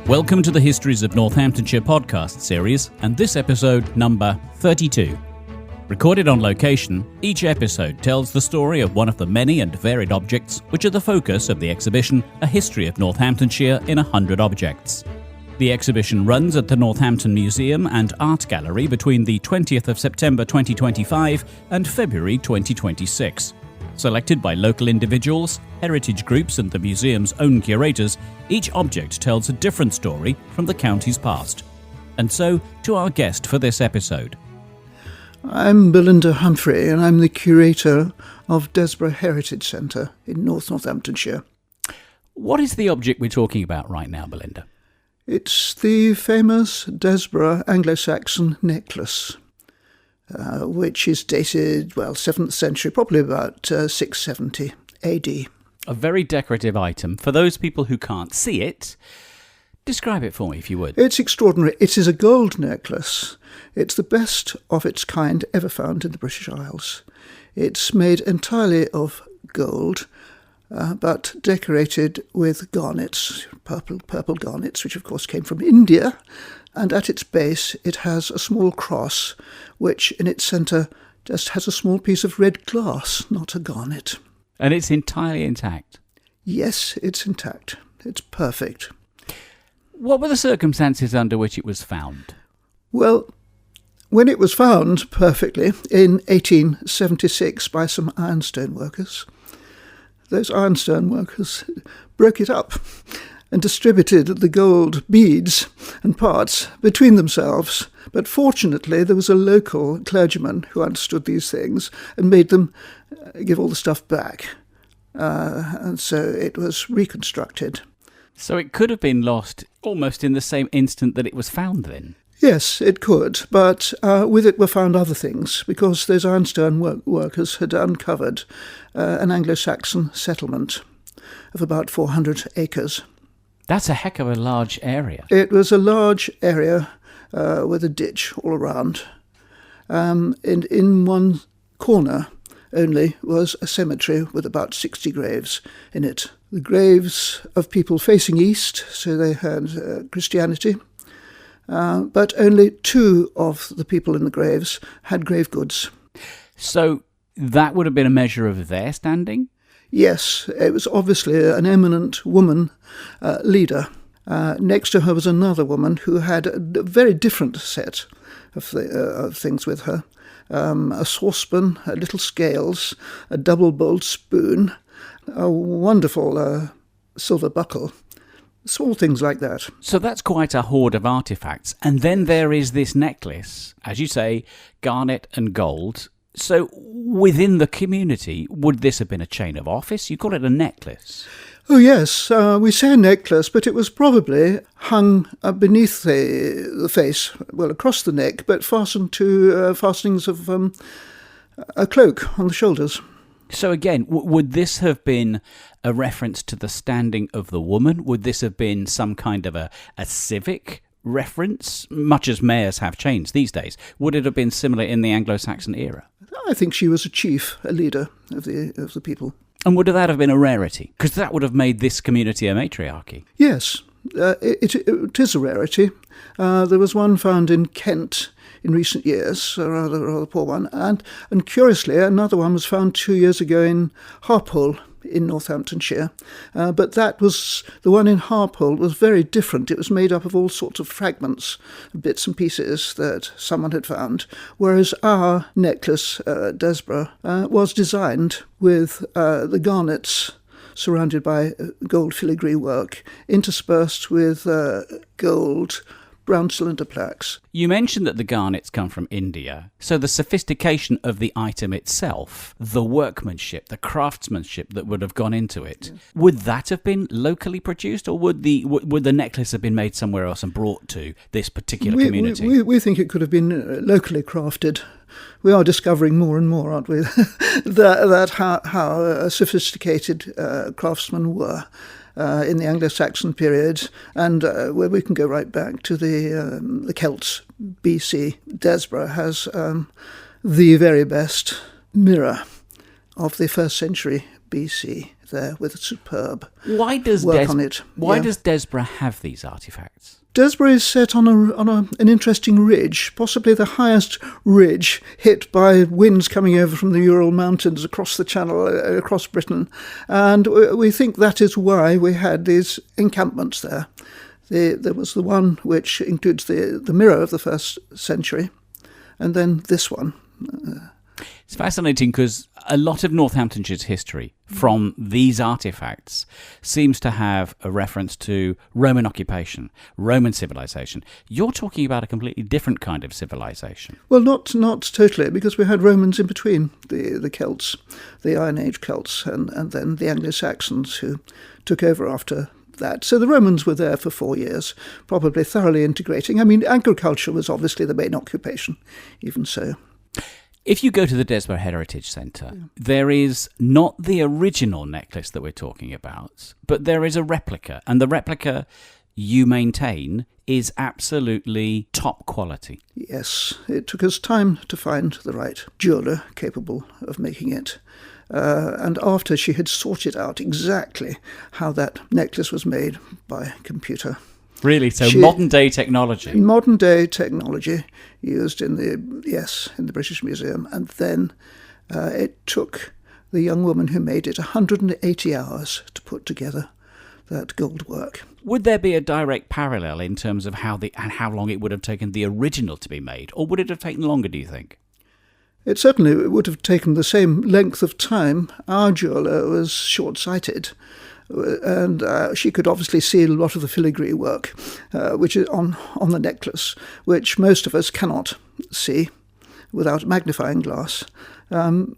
Welcome to the Histories of Northamptonshire podcast series, and this episode number 32. Recorded on location, each episode tells the story of one of the many and varied objects which are the focus of the exhibition A History of Northamptonshire in 100 Objects. The exhibition runs at the Northampton Museum and Art Gallery between the 20th of September 2025 and February 2026. Selected by local individuals, heritage groups and the museum's own curators, each object tells a different story from the county's past. And so, to our guest for this episode. I'm Belinda Humphrey, and I'm the curator of Desborough Heritage Centre in North Northamptonshire. What is the object we're talking about right now, Belinda? It's the famous Desborough Anglo-Saxon necklace, which is dated, 7th century, probably about 670 AD. A very decorative item. For those people who can't see it, describe it for me if you would. It's extraordinary. It is a gold necklace. It's the best of its kind ever found in the British Isles. It's made entirely of gold, but decorated with garnets, purple garnets, which of course came from India. And at its base it has a small cross, which in its centre just has a small piece of red glass, not a garnet. And it's entirely intact? Yes, it's intact. It's perfect. What were the circumstances under which it was found? Well, when it was found perfectly in 1876 by some ironstone workers, those ironstone workers broke it up and distributed the gold beads and parts between themselves. But fortunately, there was a local clergyman who understood these things and made them give all the stuff back. And so it was reconstructed. So it could have been lost almost in the same instant that it was found then? Yes, it could, but with it were found other things, because those ironstone workers had uncovered an Anglo-Saxon settlement of about 400 acres. That's a heck of a large area. It was a large area with a ditch all around. And in one corner only was a cemetery with about 60 graves in it. The graves of people facing east, so they had Christianity, but only 2 of the people in the graves had grave goods. So that would have been a measure of their standing? Yes, it was obviously an eminent woman leader. Next to her was another woman who had a very different set of things with her. A saucepan, little scales, a double-bowled spoon, a wonderful silver buckle, small things like that. So that's quite a hoard of artefacts. And then there is this necklace, as you say, garnet and gold. So within the community, would this have been a chain of office? You call it a necklace. Oh yes, we say a necklace, but it was probably hung beneath the face, well, across the neck, but fastened to fastenings of a cloak on the shoulders. So again, would this have been a reference to the standing of the woman? Would this have been some kind of a civic reference, much as mayors have changed these days? Would it have been similar in the Anglo-Saxon era? I think she was a chief, a leader of the people. And would that have been a rarity? Because that would have made this community a matriarchy. Yes, it is a rarity. There was one found in Kent in recent years, a rather poor one. And curiously, another one was found 2 years ago in Harpole in Northamptonshire. But that was, the one in Harpole was very different. It was made up of all sorts of fragments, bits and pieces that someone had found, whereas our necklace, Desborough, was designed with the garnets surrounded by gold filigree work, interspersed with gold brown cylinder plaques. You mentioned that the garnets come from India, so the sophistication of the item itself, the workmanship, the craftsmanship that would have gone into it, yes. Would that have been locally produced, or would the necklace have been made somewhere else and brought to this particular community? We think it could have been locally crafted. We are discovering more and more, aren't we, that how sophisticated craftsmen were. In the Anglo-Saxon period, and where we can go right back to the Celts, BC. Desborough has the very best mirror of the 1st century BC. there with superb Why does work on it. Why does Desborough have these artefacts? Desborough is set on an interesting ridge, possibly the highest ridge hit by winds coming over from the Ural Mountains across the Channel, across Britain. And we think that is why we had these encampments there. There was the one which includes the mirror of the 1st century, and then this one. It's fascinating because a lot of Northamptonshire's history from these artefacts seems to have a reference to Roman occupation, Roman civilization. You're talking about a completely different kind of civilization. Well, not totally, because we had Romans in between the Celts, the Iron Age Celts, and then the Anglo-Saxons who took over after that. So the Romans were there for 4 years, probably thoroughly integrating. I mean, agriculture was obviously the main occupation, even so. If you go to the Desborough Heritage Centre, there is not the original necklace that we're talking about, but there is a replica, and the replica you maintain is absolutely top quality. Yes, it took us time to find the right jeweller capable of making it. And after she had sorted out exactly how that necklace was made by computer. Really? So modern-day technology? Modern-day technology used in the British Museum. And then it took the young woman who made it 180 hours to put together that gold work. Would there be a direct parallel in terms of how long it would have taken the original to be made? Or would it have taken longer, do you think? It certainly would have taken the same length of time. Our jeweller was short-sighted, and she could obviously see a lot of the filigree work, which is on the necklace, which most of us cannot see without magnifying glass.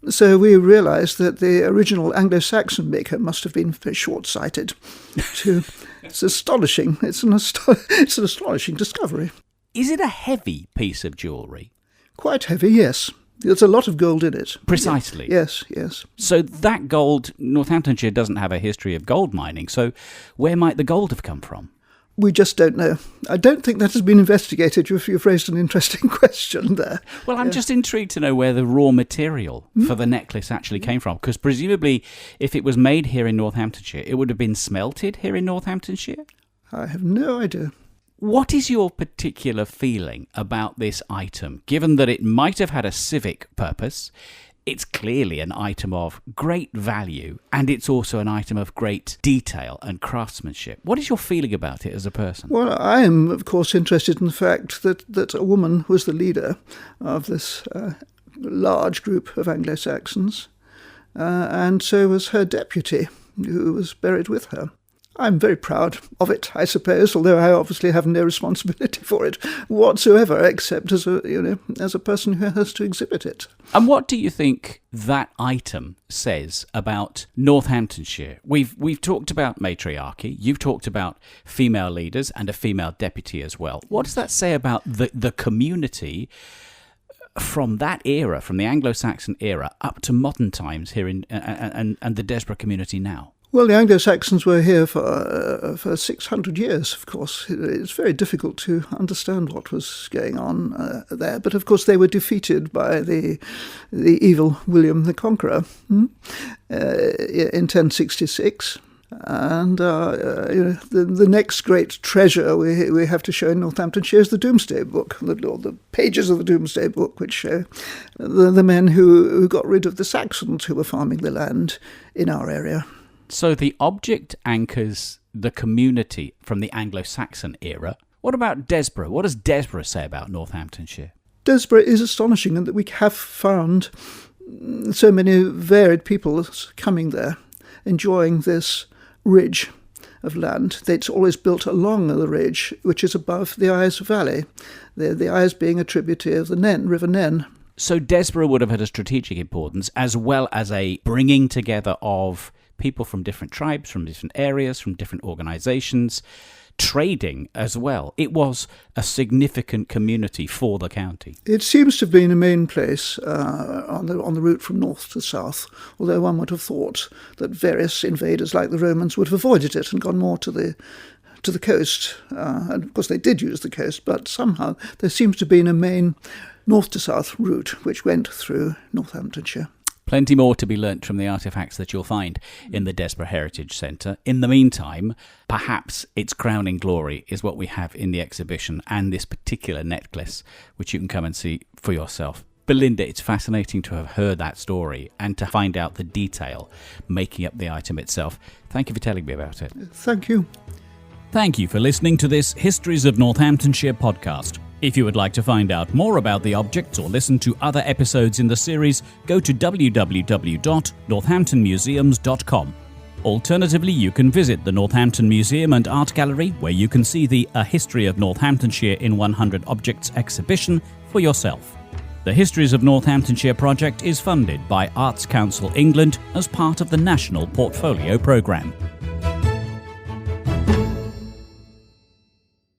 So we realised that the original Anglo-Saxon maker must have been very short-sighted. It's astonishing. It's an astonishing discovery. Is it a heavy piece of jewellery? Quite heavy, yes. There's a lot of gold in it. Precisely. Yes. So that gold, Northamptonshire doesn't have a history of gold mining, so where might the gold have come from? We just don't know. I don't think that has been investigated. You've raised an interesting question there. Well, I'm just intrigued to know where the raw material for the necklace actually came from, because presumably if it was made here in Northamptonshire, it would have been smelted here in Northamptonshire? I have no idea. What is your particular feeling about this item, given that it might have had a civic purpose? It's clearly an item of great value, and it's also an item of great detail and craftsmanship. What is your feeling about it as a person? Well, I am, of course, interested in the fact that a woman was the leader of this large group of Anglo-Saxons, and so was her deputy, who was buried with her. I'm very proud of it, I suppose, although I obviously have no responsibility for it whatsoever, except as a person who has to exhibit it. And what do you think that item says about Northamptonshire? We've talked about matriarchy, you've talked about female leaders and a female deputy as well. What does that say about the community from that era, from the Anglo-Saxon era, up to modern times here in and the Desborough community now? Well, the Anglo-Saxons were here for 600 years, of course. It's very difficult to understand what was going on there. But, of course, they were defeated by the evil William the Conqueror in 1066. And the next great treasure we have to show in Northamptonshire is the Domesday Book, or the pages of the Domesday Book, which show the men who got rid of the Saxons who were farming the land in our area. So the object anchors the community from the Anglo-Saxon era. What about Desborough? What does Desborough say about Northamptonshire? Desborough is astonishing in that we have found so many varied people coming there, enjoying this ridge of land. It's always built along the ridge, which is above the Eyes Valley, the Eyes being a tributary of the River Nen. So Desborough would have had a strategic importance, as well as a bringing together of people from different tribes, from different areas, from different organisations, trading as well. It was a significant community for the county. It seems to have been a main place on the route from north to south, although one would have thought that various invaders like the Romans would have avoided it and gone more to the coast. And of course they did use the coast, but somehow there seems to have been a main north to south route which went through Northamptonshire. Plenty more to be learnt from the artefacts that you'll find in the Desborough Heritage Centre. In the meantime, perhaps its crowning glory is what we have in the exhibition and this particular necklace, which you can come and see for yourself. Belinda, it's fascinating to have heard that story and to find out the detail making up the item itself. Thank you for telling me about it. Thank you. Thank you for listening to this Histories of Northamptonshire podcast. If you would like to find out more about the objects or listen to other episodes in the series, go to www.northamptonmuseums.com. Alternatively, you can visit the Northampton Museum and Art Gallery, where you can see the A History of Northamptonshire in 100 Objects exhibition for yourself. The Histories of Northamptonshire project is funded by Arts Council England as part of the National Portfolio Programme.